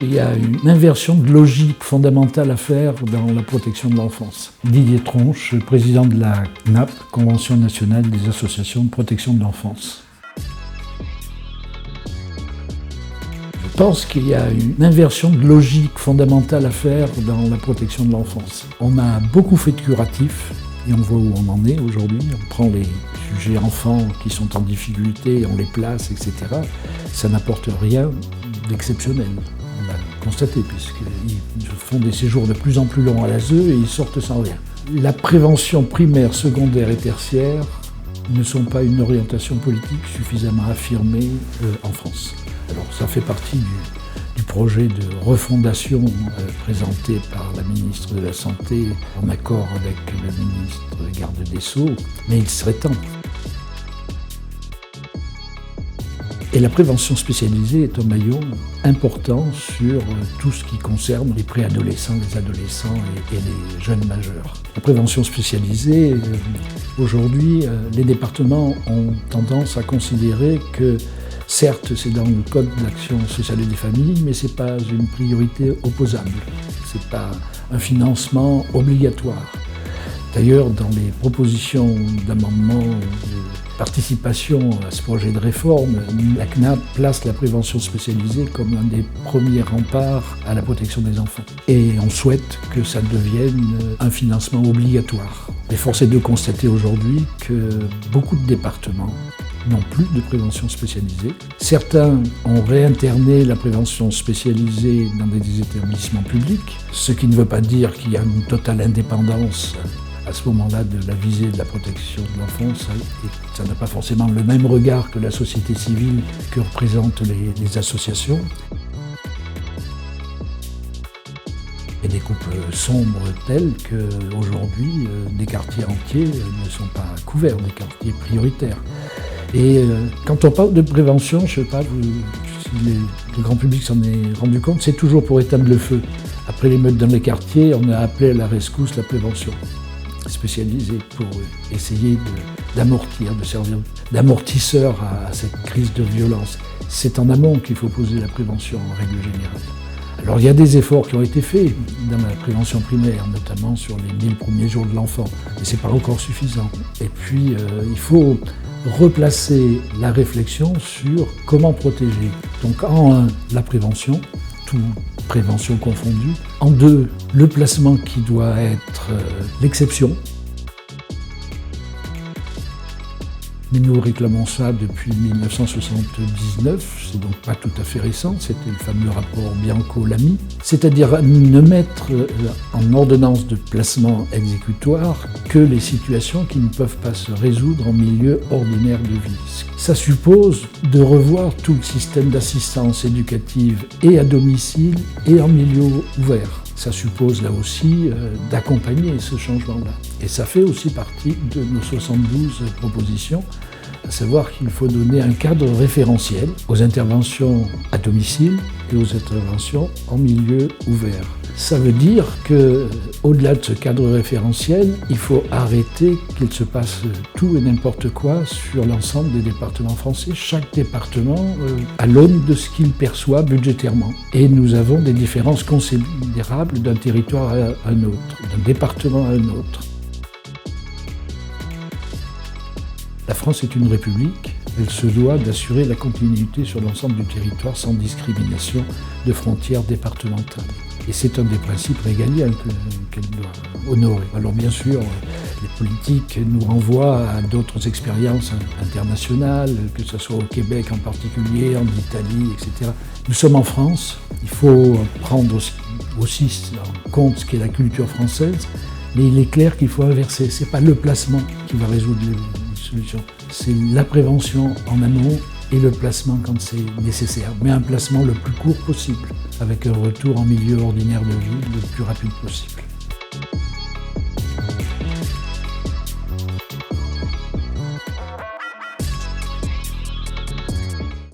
Il y a une inversion de logique fondamentale à faire dans la protection de l'enfance. Didier Tronche, président de la CNAP, Convention nationale des associations de protection de l'enfance. Je pense qu'il y a une inversion de logique fondamentale à faire dans la protection de l'enfance. On a beaucoup fait de curatifs et on voit où on en est aujourd'hui. On prend les sujets enfants qui sont en difficulté, on les place, etc. Ça n'apporte rien d'exceptionnel. On l'a constaté, puisqu'ils font des séjours de plus en plus longs à l'ASE et ils sortent sans rien. La prévention primaire, secondaire et tertiaire ne sont pas une orientation politique suffisamment affirmée en France. Alors ça fait partie du projet de refondation présenté par la ministre de la Santé en accord avec le ministre garde des Sceaux, mais il serait temps. Et la prévention spécialisée est un maillon important sur tout ce qui concerne les préadolescents, les adolescents et les jeunes majeurs. La prévention spécialisée, aujourd'hui, les départements ont tendance à considérer que, certes, c'est dans le Code de l'action sociale et des familles, mais ce n'est pas une priorité opposable. Ce n'est pas un financement obligatoire. D'ailleurs, dans les propositions d'amendement de participation à ce projet de réforme, la CNAP place la prévention spécialisée comme un des premiers remparts à la protection des enfants. Et on souhaite que ça devienne un financement obligatoire. Mais force est de constater aujourd'hui que beaucoup de départements n'ont plus de prévention spécialisée. Certains ont réinterné la prévention spécialisée dans des établissements publics, ce qui ne veut pas dire qu'il y a une totale indépendance à ce moment-là de la visée de la protection de l'enfance, et ça n'a pas forcément le même regard que la société civile que représentent les associations. Et des coupes sombres telles qu'aujourd'hui, des quartiers entiers ne sont pas couverts, des quartiers prioritaires. Et quand on parle de prévention, je ne sais pas si le grand public s'en est rendu compte, c'est toujours pour éteindre le feu. Après l'émeute dans les quartiers, on a appelé à la rescousse la prévention spécialisée pour essayer d'amortir, de servir d'amortisseur à cette crise de violence. C'est en amont qu'il faut poser la prévention en règle générale. Alors il y a des efforts qui ont été faits dans la prévention primaire, notamment sur les 1000 premiers jours de l'enfant, mais ce n'est pas encore suffisant. Et puis il faut replacer la réflexion sur comment protéger. Donc en 1, la prévention, toute prévention confondue. En 2, le placement qui doit être l'exception. Mais nous réclamons ça depuis 1979, c'est donc pas tout à fait récent, c'était le fameux rapport Bianco-Lamy, c'est-à-dire ne mettre en ordonnance de placement exécutoire que les situations qui ne peuvent pas se résoudre en milieu ordinaire de vie. Ça suppose de revoir tout le système d'assistance éducative et à domicile et en milieu ouvert. Ça suppose là aussi d'accompagner ce changement-là. Et ça fait aussi partie de nos 72 propositions, à savoir qu'il faut donner un cadre référentiel aux interventions à domicile et aux interventions en milieu ouvert. Ça veut dire qu'au-delà de ce cadre référentiel, il faut arrêter qu'il se passe tout et n'importe quoi sur l'ensemble des départements français. Chaque département à l'aune de ce qu'il perçoit budgétairement. Et nous avons des différences considérables d'un territoire à un autre, d'un département à un autre. La France est une république. Elle se doit d'assurer la continuité sur l'ensemble du territoire sans discrimination de frontières départementales. Et c'est un des principes régaliens qu'elle doit honorer. Alors bien sûr, les politiques nous renvoient à d'autres expériences internationales, que ce soit au Québec en particulier, en Italie, etc. Nous sommes en France, il faut prendre aussi en compte ce qu'est la culture française, mais il est clair qu'il faut inverser. Ce n'est pas le placement qui va résoudre les solutions, c'est la prévention en amont et le placement quand c'est nécessaire, mais un placement le plus court possible, avec un retour en milieu ordinaire de vie le plus rapide possible.